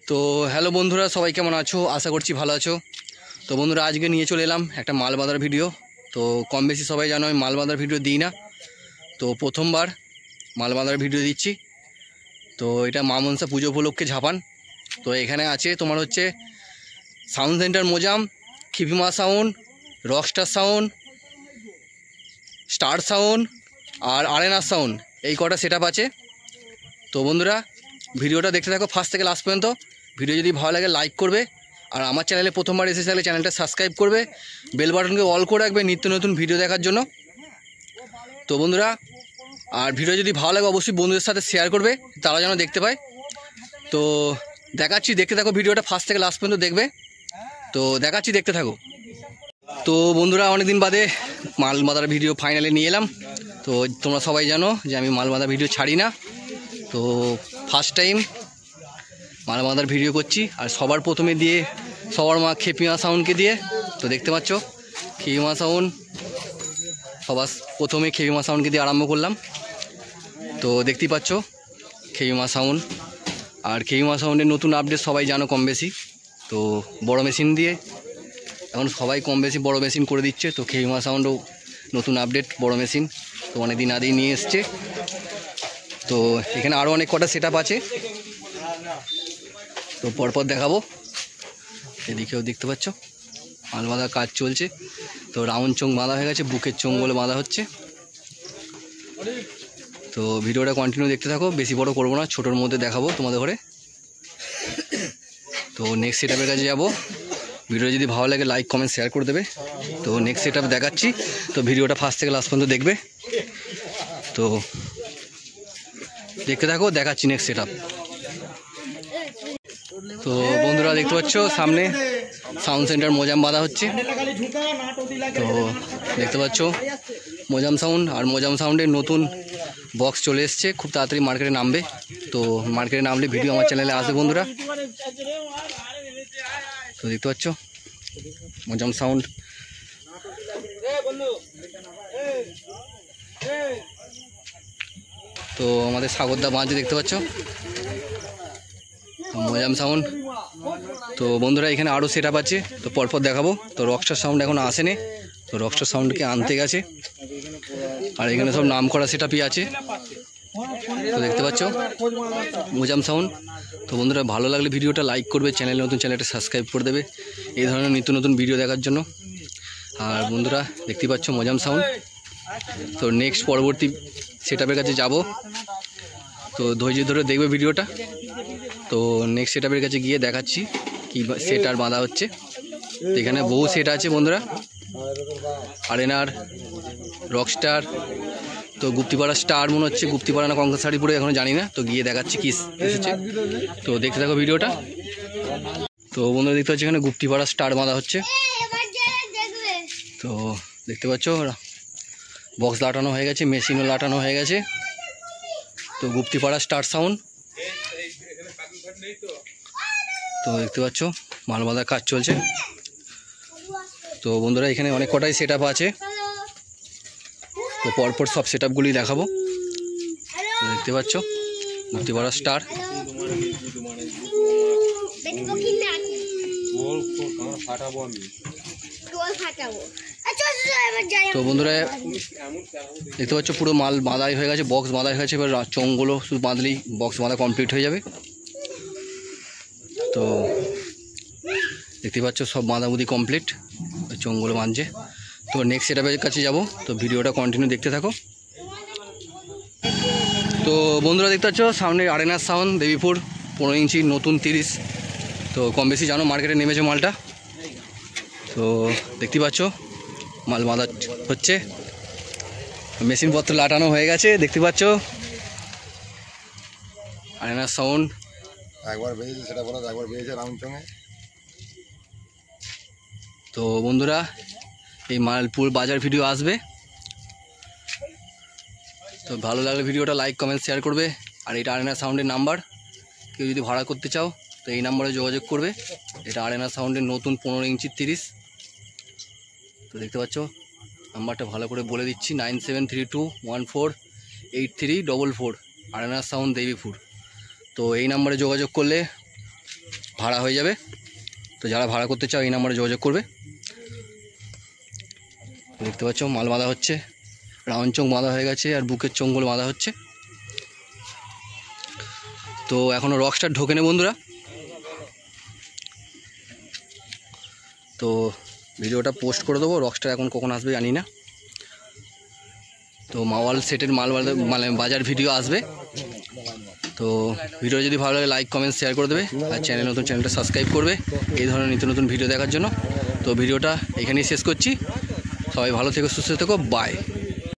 তো হ্যালো বন্ধুরা, সবাই কেমন আছো? আশা করছি ভালো আছো। তো বন্ধুরা, আজকে নিয়ে চলে এলাম একটা মাল বাঁধার ভিডিও। তো কম বেশি সবাই জানো আমি মাল বাঁধার ভিডিও দিই না, তো প্রথমবার মাল বাঁধার ভিডিও দিচ্ছি। তো এটা মা মনসা পুজো উপলক্ষে ঝাপান। তো এখানে আছে তোমার হচ্ছে সাউন্ড সেন্টার মোজাম, খিপিমা sound, rockstar sound, star sound আর আরেনা সাউন্ড, এই কটা সেট আছে। তো বন্ধুরা, ভিডিওটা দেখতে থাকো ফার্স্ট থেকে লাস্ট পর্যন্ত। ভিডিও যদি ভালো লাগে লাইক করবে, আর আমার চ্যানেলে প্রথমবার এসে থাকলে চ্যানেলটা সাবস্ক্রাইব করবে, বেল বাটনকে অল করে রাখবে নিত্য নতুন ভিডিও দেখার জন্য। তো বন্ধুরা, আর ভিডিও যদি ভালো লাগে অবশ্যই বন্ধুদের সাথে শেয়ার করবে, তারা যেন দেখতে পায়। তো দেখাচ্ছি, দেখতে থাকো ভিডিওটা ফার্স্ট থেকে লাস্ট পর্যন্ত দেখবে। তো দেখাচ্ছি, দেখতে থাকো। তো বন্ধুরা, অনেকদিন বাদে মাল বাঁধার ভিডিও ফাইনালি নিয়ে এলাম। তো তোমরা সবাই জানো যে আমি মাল বাঁধা ভিডিও ছাড়ি না, তো ফার্স্ট টাইম মাল বাঁধার ভিডিও করছি। আর সবার প্রথমে দিয়ে সবার মা খেপিমা সাউন্ডকে দিয়ে, তো দেখতে পাচ্ছ খেপিমা সাউন্ড, সবার প্রথমে খেপিমা সাউন্ডকে দিয়ে আরম্ভ করলাম। তো দেখতেই পাচ্ছ খেপিমা সাউন্ড। আর খেপিমা সাউন্ডের নতুন আপডেট সবাই জানো কম বেশি। তো বড় মেশিন দিয়ে এখন সবাই কম বেশি বড় মেশিন করে দিচ্ছে। তো খেপিমা সাউন্ডও নতুন আপডেট বড় মেশিন, তো অনেকদিন আগেই নিয়ে এসছে। তো এখানে আরও অনেক কটা সেট আছে, তো পরপর দেখাবো। এদিকেও দেখতে পাচ্ছ মাল বাঁধার কাজ চলছে। তো রাউন্ড চোঙ বাঁধা হয়ে গেছে, বুকের চোঙ বলে বাঁধা হচ্ছে। তো ভিডিওটা কন্টিনিউ দেখতে থাকো, বেশি বড় করবো না, ছোটোর মধ্যে দেখাবো তোমাদের ঘরে। তো নেক্সট সেট আপের কাছে যাবো। ভিডিও যদি ভালো লাগে লাইক কমেন্ট শেয়ার করে দেবে। তো নেক্সট সেট আপ দেখাচ্ছি, তো ভিডিওটা ফার্স্ট থেকে লাস্ট পর্যন্ত দেখবে। তো দেখতে থাকো, দেখাচ্ছি নেক্সট সেট আপ। তো বন্ধুরা দেখতে পাচ্ছ সামনে সাউন্ড সেন্টার মোজাম বাঁধা হচ্ছে। তো দেখতে পাচ্ছ মোজাম সাউন্ড, আর মোজাম সাউন্ডের নতুন বক্স চলে এসছে, খুব তাড়াতাড়ি মার্কেটে নামবে। তো মার্কেটে নামলে ভিডিও আমার চ্যানেলে আসবে বন্ধুরা। তো দেখতে পাচ্ছ মোজাম সাউন্ড। তো আমাদের সাগরদা বাঁধছে দেখতে পাচ্ছ মোজাম সাউন্ড। তো বন্ধুরা, এখানে আরও সেট আপ আছে, তো পরপর দেখাবো। তো রকস্টার সাউন্ড এখনও আসেনি, তো রকস্টার সাউন্ডকে আনতে গেছে। আর এখানে সব নাম করা সেট আপই আছে, তো দেখতে পাচ্ছ মোজাম সাউন্ড। তো বন্ধুরা, ভালো লাগলে ভিডিওটা লাইক করবে, চ্যানেল নতুন চ্যানেলটা সাবস্ক্রাইব করে দেবে এই ধরনের নিত্য নতুন ভিডিও দেখার জন্য। আর বন্ধুরা দেখতে পাচ্ছ মোজাম সাউন্ড। তো নেক্সট পরবর্তী সেট আপের কাছে যাব, তো ধৈর্য ধরে দেখবে ভিডিওটা। তো নেক্সট সেট আপের কাছে গিয়ে দেখাচ্ছি কি সেট আর বাঁধা হচ্ছে। তো এখানে বহু সেট আছে বন্ধুরা, আরেনার, রকস্টার, তো গুপ্তিপাড়া স্টার মনে হচ্ছে, গুপ্তিপাড়া না কঙ্কাশাড়িপুরে এখনও জানি না। তো গিয়ে দেখাচ্ছি কি এসেছে, তো দেখতে থাকো ভিডিওটা। তো বন্ধুরা দেখতে পাচ্ছি এখানে গুপ্তিপাড়া স্টার বাঁধা হচ্ছে। তো দেখতে পাচ্ছ বক্স লাটানো হয়ে গেছে, মেশিনও লাটানো হয়ে গেছে। তো গুপ্তিপাড়া স্টার সাউন্ড। তো দেখতে পাচ্ছ মাল বাঁধার কাজ চলছে। তো বন্ধুরা, এখানে অনেক কটাই সেট আপ আছে, তো পরপর সব সেট আপগুলি দেখাবো। তো দেখতে পাচ্ছ গুপ্তিপাড়া স্টার। তো বন্ধুরা দেখতে পাচ্ছ পুরো মাল বাঁধাই হয়ে গেছে, বক্স বাঁধাই হয়ে গেছে। এবার চোঙগুলো শুধু বাঁধলেই বক্স বাঁধা কমপ্লিট হয়ে যাবে। তো দেখতে পাচ্ছ সব বাঁধাবুঁধি কমপ্লিট, চোঙগুলো বাঁধছে। তো নেক্সট সেট আপের কাছে যাব, তো ভিডিওটা কন্টিনিউ দেখতে থাকো। তো বন্ধুরা দেখতে পাচ্ছ সামনে আরেনার সাউন্ড দেবীপুর 15 ইঞ্চি নতুন 30। তো কম বেশি জানো মার্কেটে নেমেছে মালটা। তো দেখতে পাচ্ছ মাল বাঁধা হচ্ছে, মেশিনপত্র লাটানো হয়ে গেছে। দেখতে পাচ্ছ আরেনার সাউন্ড একবার বেজেছে, সেটা বলো একবার বেজেছে রাউন্ড চঙে। তো বন্ধুরা, এই মালপুর বাজার ভিডিও আসবে, তো ভালো লাগলে ভিডিওটা লাইক কমেন্ট শেয়ার করবে। আর এটা আরেনা সাউন্ডের নাম্বার, কেউ যদি ভাড়া করতে চাও তো এই নাম্বারে যোগাযোগ করবে। এটা আরেনা সাউন্ডের নতুন 15 ইঞ্চি 30। তো দেখতে পাচ্ছ নাম্বারটা ভালো করে বলে দিচ্ছি, 9732148344, আরেনা সাউন্ড দেবীপুর। তো এই নাম্বারে যোগাযোগ করলে ভাড়া হয়ে যাবে। তো যারা ভাড়া করতে চাও এই নাম্বারে যোগাযোগ করবে। দেখতে পাচ্ছ মাল বাঁধা হচ্ছে, রাউন্ড চোঙ বাঁধা হয়ে গেছে আর বুকের চোঙগুলো বাঁধা হচ্ছে। তো এখনও রকস্টার ঢোকেনি বন্ধুরা। তো ভিডিওটা পোস্ট করে দেবো, রকস্টার এখন কখন আসবে জানি না। তো মাওয়াল সেটের মানে বাজার ভিডিও আসবে। তো ভিডিও যদি ভালো লাগে লাইক কমেন্ট শেয়ার করে দেবে, আর চ্যানেলটা সাবস্ক্রাইব করবে এই ধরনের নিত্য নতুন ভিডিও দেখার জন্য। তো ভিডিওটা এখানেই শেষ করছি। সবাই ভালো থেকো, সুস্থ থেকো, বাই।